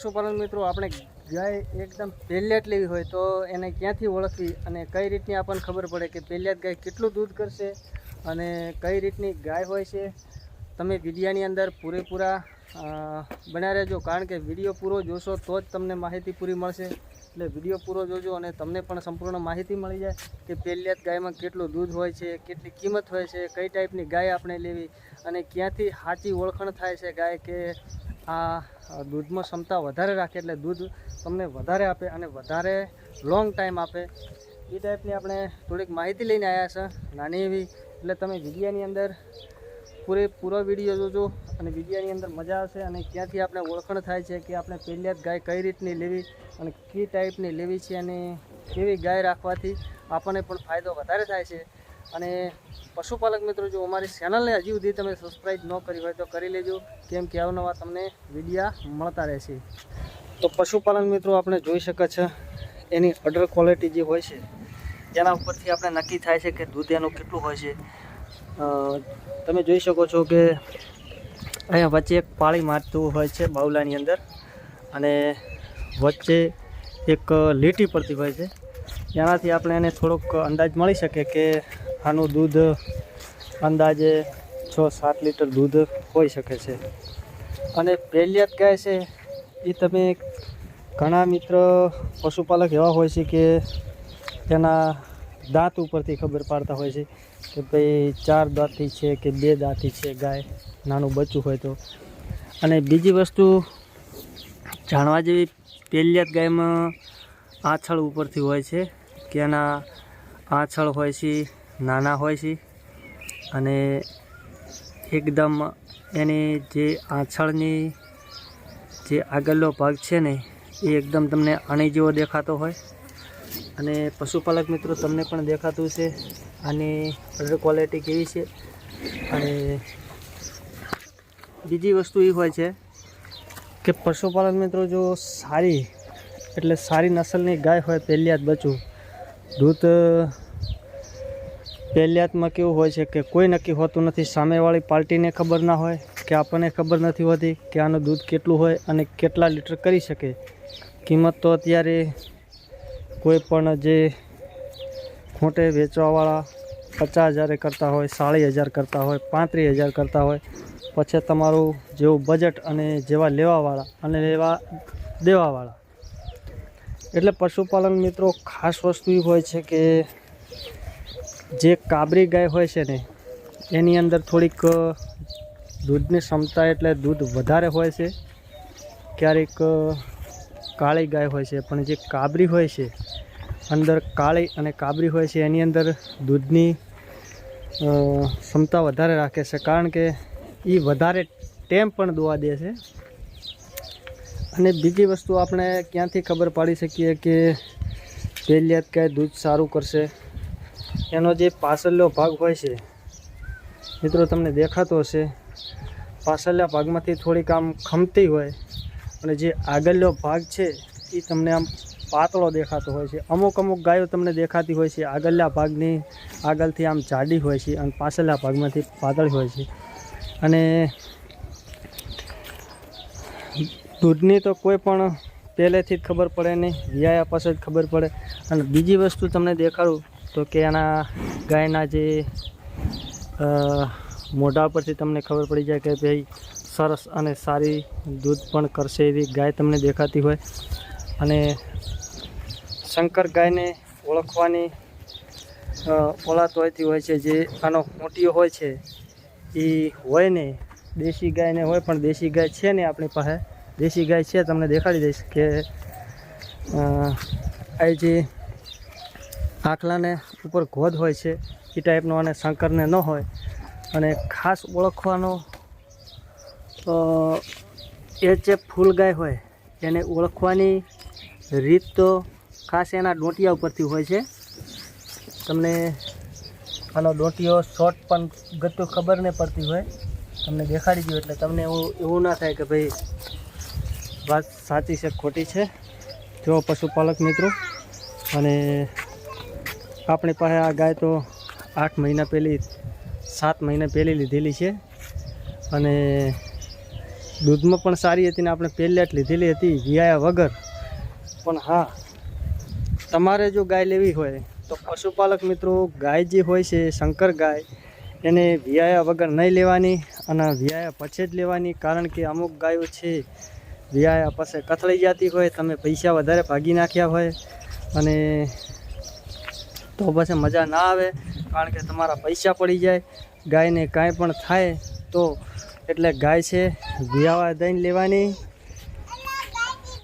પશુપાલન મિત્રો આપણે ગાય એકદમ પહેલેટ લેવી હોય તો એને ક્યાંથી ઓળખવી અને કઈ રીતની આપણને ખબર પડે કે પહેલેટ ગાય કેટલું દૂધ કરશે અને કઈ રીતની ગાય હોય છે, તમે વિડીયાની અંદર પૂરેપૂરા બન્યા રહેજો, કારણ કે વિડીયો પૂરો જોશો તો જ તમને માહિતી પૂરી મળશે. એટલે વિડીયો પૂરો જોજો અને તમને પણ સંપૂર્ણ માહિતી મળી જાય કે પહેલેટ ગાયમાં કેટલું દૂધ હોય છે, કેટલી કિંમત હોય છે, કઈ ટાઈપની ગાય આપણે લેવી અને ક્યાંથી સાચી ઓળખાણ થાય છે ગાય કે આ દૂધમાં ક્ષમતા વધારે રાખે એટલે દૂધ તમને વધારે આપે અને વધારે લોંગ ટાઈમ આપે. એ ટાઈપની આપણે થોડીક માહિતી લઈને આવ્યા છે નાની એવી. એટલે તમે વિડીયાની અંદર પૂરો વિડીયો જોજો અને વિડીયાની અંદર મજા આવશે અને ક્યાંથી આપણે ઓળખાણ થાય છે કે આપણે પહેલેટ ગાય કઈ રીતની લેવી અને કઈ ટાઈપની લેવી છે અને કેવી ગાય રાખવાથી આપણને પણ ફાયદો વધારે થાય છે. અને પશુપાલક મિત્રો, જો અમારી ચેનલને હજી સુધી તમે સબસ્ક્રાઈબ ન કરી હોય તો કરી લેજો, કેમ કે અવનવા તમને વિડીયા મળતા રહેશે. તો પશુપાલન મિત્રો આપણે જોઈ શકે છે એની અડર ક્વોલિટી જે હોય છે એના ઉપરથી આપણે નક્કી થાય છે કે દૂધ એનું કેટલું હોય છે. તમે જોઈ શકો છો કે અહીંયા વચ્ચે એક પાળી મારતું હોય છે બાવલાની અંદર અને વચ્ચે એક લીટી પડતી હોય છે, એનાથી આપણે એને થોડોક અંદાજ મળી શકે કે આનું દૂધ અંદાજે 6-7 લીટર દૂધ હોઈ શકે છે. અને પહેલેટ ગાય છે એ તમે ઘણા મિત્ર પશુપાલક એવા હોય છે કે તેના દાંત ઉપરથી ખબર પાડતા હોય છે કે ભાઈ 4 દાંતથી છે કે 2 દાંતથી છે ગાય, નાનું બચ્ચું હોય તો. અને બીજી વસ્તુ જાણવા જેવી, પહેલેટ ગાયમાં આંછળ ઉપરથી હોય છે કે એના આંછળ હોય છે નાના હોય છે અને એકદમ એની જે આંછળની જે આગળનો ભાગ છે ને એ એકદમ તમને આની જેવો દેખાતો હોય. અને પશુપાલક મિત્રો તમને પણ દેખાતું છે આની અડર ક્વોલિટી કેવી છે. અને બીજી વસ્તુ એ હોય છે કે પશુપાલક મિત્રો જો સારી નસલની ગાય હોય, પહેલેટ બચ્ચું દૂધ પહેલેટમાં કેવું હોય છે કે કોઈ નક્કી હોતું નથી, સામેવાળી પાર્ટીને ખબર ના હોય કે આપણને ખબર નથી હોતી કે આનું દૂધ કેટલું હોય અને કેટલા લીટર કરી શકે. કિંમત તો અત્યારે કોઈ પણ જે ખોટે વેચવાવાળા 50,000 કરતા હોય, 40,000 કરતા હોય, 35,000 કરતા હોય, પછી તમારું જેવું બજેટ અને જેવા લેવાવાળા અને લેવા દેવાવાળા. એટલે પશુપાલન મિત્રો ખાસ વસ્તુ એ હોય છે કે જે કાબરી ગાય હોય છે ને એની અંદર થોડીક દૂધની ક્ષમતા એટલે દૂધ વધારે હોય છે. ક્યારેક કાળી ગાય હોય છે, પણ જે કાબરી હોય છે અંદર કાળી અને કાબરી હોય છે એની અંદર દૂધની ક્ષમતા વધારે રાખે છે, કારણ કે એ વધારે ટેમ પણ દોવા દે છે. અને બીજી વસ્તુ આપણે ક્યાંથી ખબર પાડી શકીએ કે પહેલેટ ગાય દૂધ સારું કરશે, એનો જે પાછળનો ભાગ હોય છે મિત્રો તમને દેખાતો હશે, પાછળના ભાગમાંથી થોડીક આમ ખમતી હોય અને જે આગળનો ભાગ છે એ તમને આમ પાતળો દેખાતો હોય છે. અમુક ગાયો તમને દેખાતી હોય છે આગળના ભાગની આગળથી આમ જાડી હોય છે અને પાછળના ભાગમાંથી પાતળી હોય છે. અને દૂધની તો કોઈ પણ પહેલેથી જ ખબર પડે નહીં, વિયાયા પાછળ જ ખબર પડે. અને બીજી વસ્તુ તમને દેખાડું તો કે એના ગાયના જે મોઢા પરથી તમને ખબર પડી જાય કે ભાઈ સરસ અને સારી દૂધ પણ કરશે એવી ગાય તમને દેખાતી હોય. અને શંકર ગાયને ઓળખવાની ઓલાત હોતી હોય છે, જે આનો મોટીઓ હોય છે એ હોય ને દેશી ગાયને હોય, પણ દેશી ગાય છે ને આપણી પાસે દેશી ગાય છે, તમને દેખાડી દઈશ કે આ જે આંખલાને ઉપર ગોદ હોય છે એ ટાઈપનો અને શંકરને ન હોય. અને ખાસ ઓળખવાનો એ જે ફૂલ ગાય હોય એને ઓળખવાની રીત તો ખાસ એના ડોંટિયા ઉપરથી હોય છે. તમને આનો ડોંટિયો શોર્ટ પણ ગતું ખબર નહીં પડતી હોય, તમને દેખાડી દઉં એટલે તમને એવું ના થાય કે ભાઈ વાત સાચી છે ખોટી છે. જો પશુપાલક મિત્રો, અને આપણી પાસે આ ગાય તો 8 મહિના પહેલી 7 મહિના પહેલી લીધેલી છે અને દૂધમાં પણ સારી હતી ને આપણે પહેલેટ લીધેલી હતી વિયાયા વગર. પણ હા, તમારે જો ગાય લેવી હોય તો પશુપાલક મિત્રો ગાય જે હોય છે શંકર ગાય એને વિયાયા વગર નહીં લેવાની અને વિયાયા પછી જ લેવાની. કારણ કે અમુક ગાયો છે વિયાયા પછી કથળી જતી હોય, તમે પૈસા વધારે ભાગી નાખ્યા હોય અને તો પછી મજા ના આવે. કારણ કે તમારા પૈસા પડી જાય, ગાયને કાંઈ પણ થાય તો એટલે ગાય છે વિયાવા દઈને લેવાની.